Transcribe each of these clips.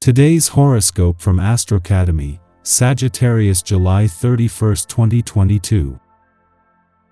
Today's horoscope from Astrocademy, Sagittarius July 31, 2022.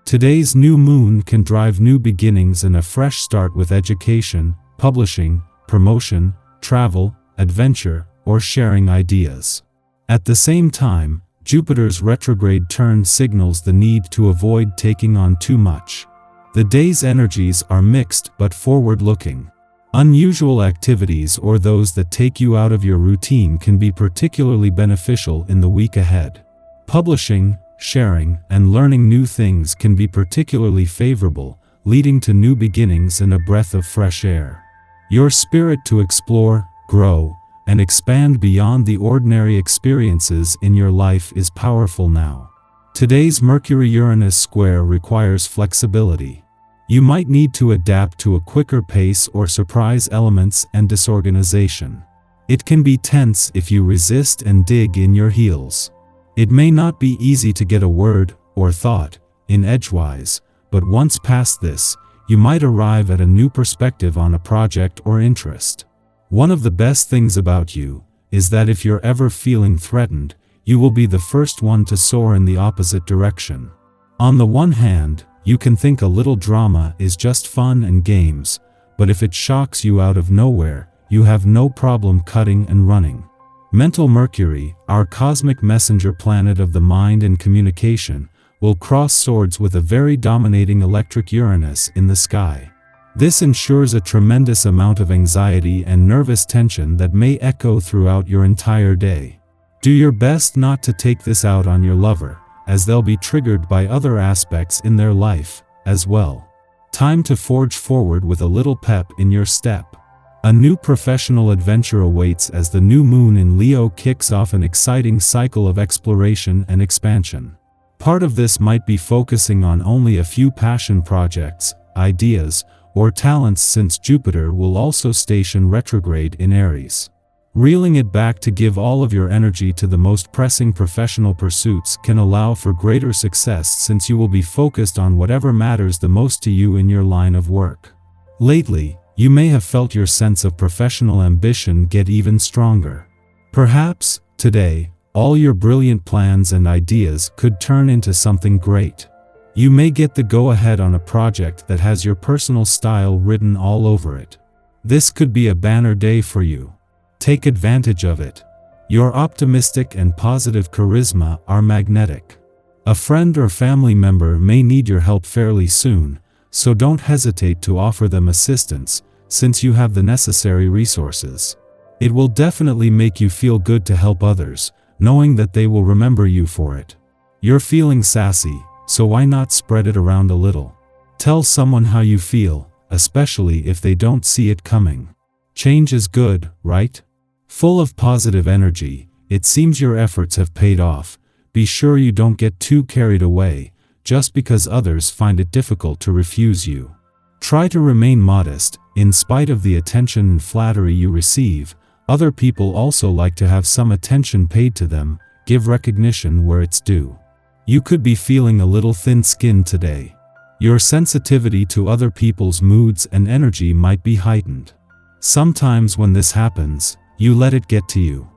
Today's new moon can drive new beginnings and a fresh start with education, publishing, promotion, travel, adventure, or sharing ideas. At the same time, Jupiter's retrograde turn signals the need to avoid taking on too much. The day's energies are mixed but forward-looking. Unusual activities or those that take you out of your routine can be particularly beneficial in the week ahead. Publishing, sharing, and learning new things can be particularly favorable, leading to new beginnings and a breath of fresh air. Your spirit to explore, grow, and expand beyond the ordinary experiences in your life is powerful now. Today's Mercury-Uranus square requires flexibility. You might need to adapt to a quicker pace or surprise elements and disorganization. It can be tense if you resist and dig in your heels. It may not be easy to get a word or thought in edgewise, but once past this, you might arrive at a new perspective on a project or interest. One of the best things about you is that if you're ever feeling threatened, you will be the first one to soar in the opposite direction. On the one hand, you can think a little drama is just fun and games, but if it shocks you out of nowhere, you have no problem cutting and running. Mental Mercury, our cosmic messenger planet of the mind and communication, will cross swords with a very dominating electric Uranus in the sky. This ensures a tremendous amount of anxiety and nervous tension that may echo throughout your entire day. Do your best not to take this out on your lover, as they'll be triggered by other aspects in their life, as well. Time to forge forward with a little pep in your step. A new professional adventure awaits as the new moon in Leo kicks off an exciting cycle of exploration and expansion. Part of this might be focusing on only a few passion projects, ideas, or talents, since Jupiter will also station retrograde in Aries. Reeling it back to give all of your energy to the most pressing professional pursuits can allow for greater success, since you will be focused on whatever matters the most to you in your line of work. Lately, you may have felt your sense of professional ambition get even stronger. Perhaps, today, all your brilliant plans and ideas could turn into something great. You may get the go-ahead on a project that has your personal style written all over it. This could be a banner day for you. Take advantage of it. Your optimistic and positive charisma are magnetic. A friend or family member may need your help fairly soon, so don't hesitate to offer them assistance, since you have the necessary resources. It will definitely make you feel good to help others, knowing that they will remember you for it. You're feeling sassy, so why not spread it around a little? Tell someone how you feel, especially if they don't see it coming. Change is good, right? Full of positive energy, it seems your efforts have paid off. Be sure you don't get too carried away, just because others find it difficult to refuse you. Try to remain modest. In spite of the attention and flattery you receive, other people also like to have some attention paid to them. Give recognition where it's due. You could be feeling a little thin-skinned today. Your sensitivity to other people's moods and energy might be heightened. Sometimes when this happens, you let it get to you.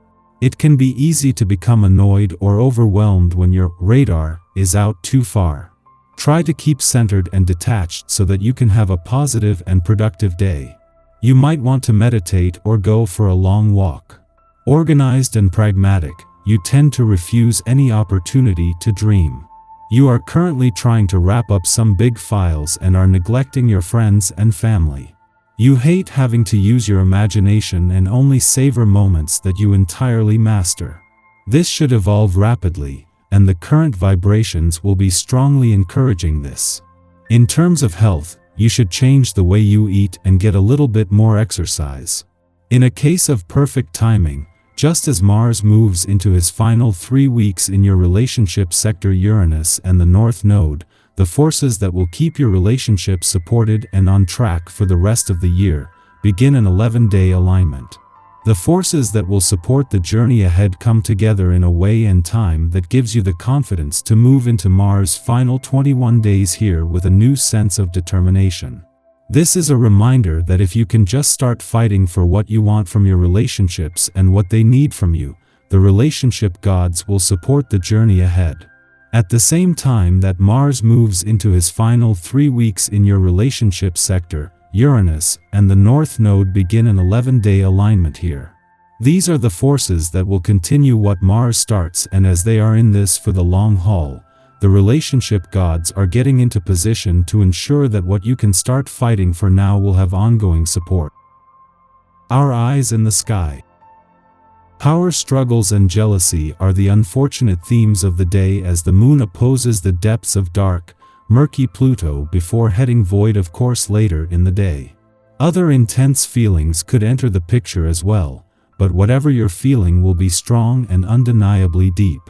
It can be easy to become annoyed or overwhelmed when your radar is out too far. Try to keep centered and detached so that you can have a positive and productive day. You might want to meditate or go for a long walk. Organized and pragmatic, you tend to refuse any opportunity to dream. You are currently trying to wrap up some big files and are neglecting your friends and family. You hate having to use your imagination and only savor moments that you entirely master. This should evolve rapidly, and the current vibrations will be strongly encouraging this. In terms of health, you should change the way you eat and get a little bit more exercise. In a case of perfect timing, just as Mars moves into his final 3 weeks in your relationship sector, Uranus and the North Node, the forces that will keep your relationship supported and on track for the rest of the year, begin an 11-day alignment. The forces that will support the journey ahead come together in a way and time that gives you the confidence to move into Mars' final 21 days here with a new sense of determination. This is a reminder that if you can just start fighting for what you want from your relationships and what they need from you, the relationship gods will support the journey ahead. At the same time that Mars moves into his final 3 weeks in your relationship sector, Uranus and the North Node begin an 11-day alignment here. These are the forces that will continue what Mars starts, and as they are in this for the long haul, the relationship gods are getting into position to ensure that what you can start fighting for now will have ongoing support. Our eyes in the sky. Power struggles and jealousy are the unfortunate themes of the day as the moon opposes the depths of dark, murky Pluto before heading void of course later in the day. Other intense feelings could enter the picture as well, but whatever you're feeling will be strong and undeniably deep.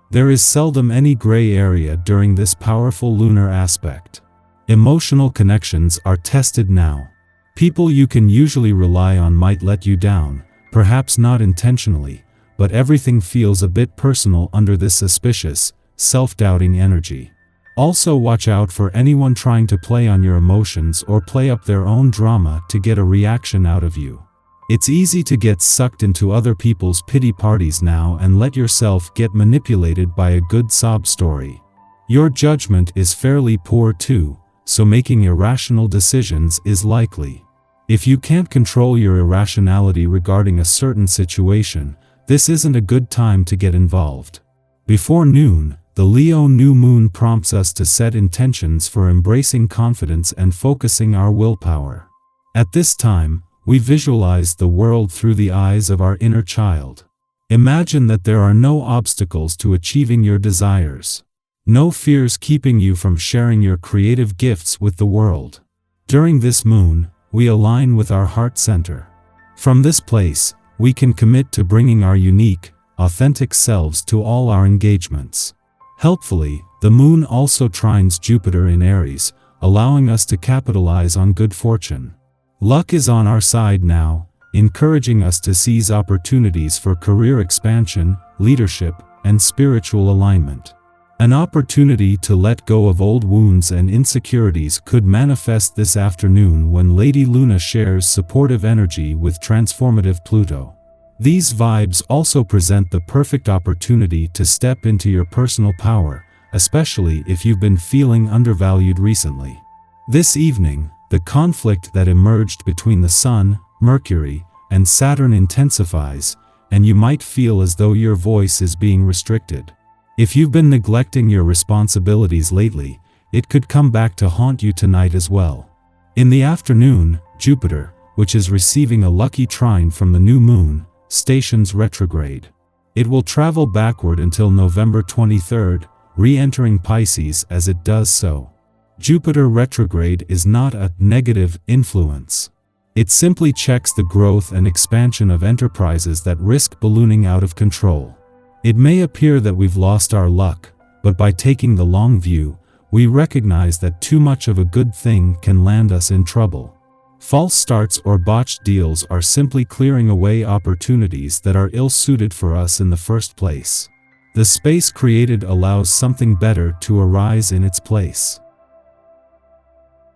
There is seldom any gray area during this powerful lunar aspect. Emotional connections are tested now. People you can usually rely on might let you down, perhaps not intentionally, but everything feels a bit personal under this suspicious, self-doubting energy. Also watch out for anyone trying to play on your emotions or play up their own drama to get a reaction out of you. It's easy to get sucked into other people's pity parties now and let yourself get manipulated by a good sob story. Your judgment is fairly poor too, so making irrational decisions is likely. If you can't control your irrationality regarding a certain situation, this isn't a good time to get involved. Before noon, the Leo new moon prompts us to set intentions for embracing confidence and focusing our willpower. At this time, we visualize the world through the eyes of our inner child. Imagine that there are no obstacles to achieving your desires. No fears keeping you from sharing your creative gifts with the world. During this moon, we align with our heart center. From this place, we can commit to bringing our unique, authentic selves to all our engagements. Helpfully, the moon also trines Jupiter in Aries, allowing us to capitalize on good fortune. Luck is on our side now, encouraging us to seize opportunities for career expansion, leadership, and spiritual alignment. An opportunity to let go of old wounds and insecurities could manifest this afternoon when Lady Luna shares supportive energy with transformative Pluto. These vibes also present the perfect opportunity to step into your personal power, especially if you've been feeling undervalued recently. This evening, the conflict that emerged between the Sun, Mercury, and Saturn intensifies, and you might feel as though your voice is being restricted. If you've been neglecting your responsibilities lately, it could come back to haunt you tonight as well. In the afternoon, Jupiter, which is receiving a lucky trine from the new moon, stations retrograde. It will travel backward until November 23rd, re-entering Pisces as it does so. Jupiter retrograde is not a negative influence. It simply checks the growth and expansion of enterprises that risk ballooning out of control. It may appear that we've lost our luck, but by taking the long view, we recognize that too much of a good thing can land us in trouble. False starts or botched deals are simply clearing away opportunities that are ill-suited for us in the first place. The space created allows something better to arise in its place.